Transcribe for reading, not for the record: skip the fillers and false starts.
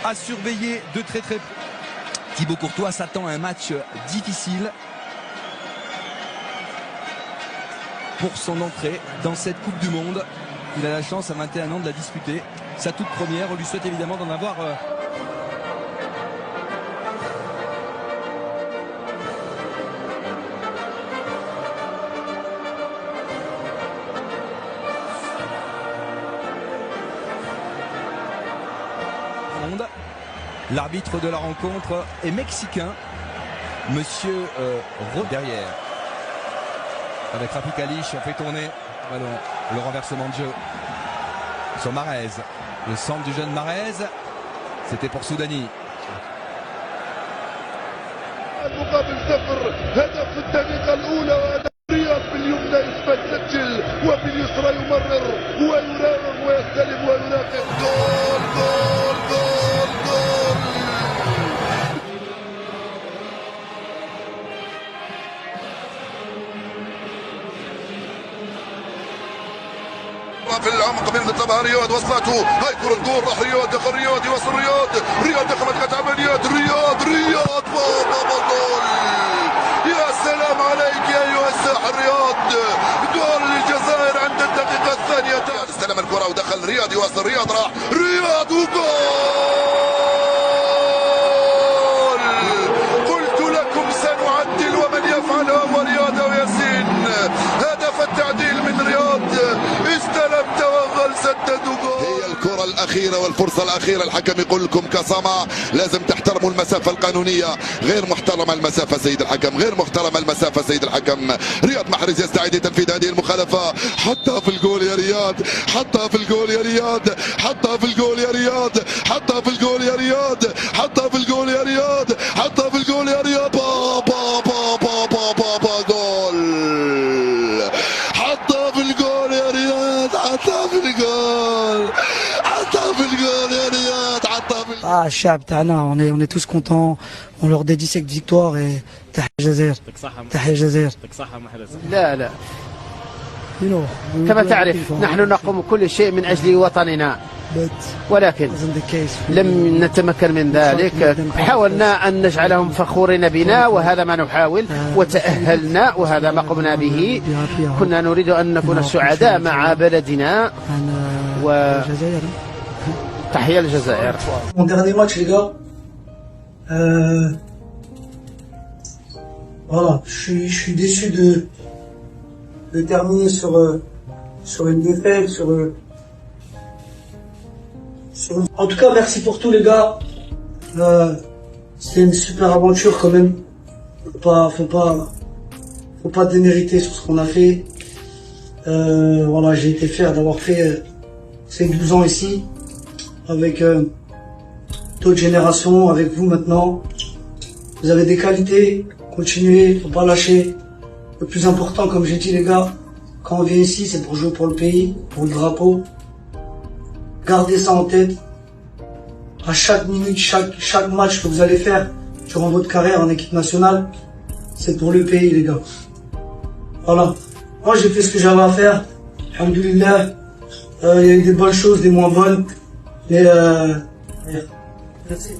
À surveiller de très près. Thibaut Courtois s'attend à un match difficile pour son entrée dans cette Coupe du Monde. Il a la chance à 21 ans de la disputer. Sa toute première, on lui souhaite évidemment d'en avoir L'arbitre de la rencontre est mexicain, Monsieur derrière. Avec Rafi Kalich, on fait tourner ballon, le renversement de jeu sur Mahrez. Le centre du jeune Mahrez, c'était pour Soudani. المقابل 0 هدف في الدقيقة الأولى وهدف رياض باليمنى يسجل وباليسرى يمرر ويراوغ ويستلم وينافق جول جول جول جول. في العمق من طلبها رياض وصلته هاي كرة جول راح رياض دخل رياض يوصل رياض دخلت قطع عمليات رياض بابا جول. يا سلام عليك يا ايها الساحر رياض. جول للجزائر عند الدقيقة الثانية. استلم الكرة ودخل رياض يوصل رياض راح رياض وجول. قلت لكم سنعدل ومن يفعلها هو رياض وياسين. هدف التعديل من رياض استلم توغل سدد جول. هي الكرة الأخيرة والفرصة الأخيرة. الحكم يقول لكم كسامة لازم تحترموا المسافة القانونية. غير محترمة المسافة سيد الحكم، غير محترمة المسافة سيد الحكم. رياض محرز يستعد لتنفيذ هذه المخالفة. حطها في الجول يا رياض، حطها في الجول يا رياض، حطها في الجول يا رياض، حطها في الجول يا رياض، حطها في الجول يا رياض، حطها في الجول يا رياض. بابا جول. حطها في الجول يا رياض، حطها في الجول، حطها في الجول يا رياض، حطها في الجول. الشعب تاعنا on est tous contents, on leur dédie cette victoire et تحية الجزائر. تحية الجزائر. لا كما تعرف نحن نقوم كل شيء من أجل وطننا، ولكن لم نتمكن من ذلك. حاولنا أن نجعلهم فخورين بنا وهذا ما نحاول، وتأهلنا وهذا ما قمنا به. كنا نريد أن نكون سعداء مع بلدنا تحية الجزائر. Mon dernier match les gars, voilà, je suis déçu de terminer sur une défaite, En tout cas, merci pour tout les gars. C'était une super aventure quand même. Faut pas démériter sur ce qu'on a fait. Voilà, j'ai été fier d'avoir fait ces 12 ans ici, avec d'autres générations, avec vous maintenant. Vous avez des qualités, continuez, faut pas lâcher. Le plus important, comme j'ai dit les gars, quand on vient ici, c'est pour jouer pour le pays, pour le drapeau. Gardez ça en tête. À chaque minute, chaque match que vous allez faire durant votre carrière en équipe nationale, c'est pour le pays les gars. Voilà. Moi j'ai fait ce que j'avais à faire. Alhamdoulilah. Il y a eu des bonnes choses, des moins bonnes. Mais merci.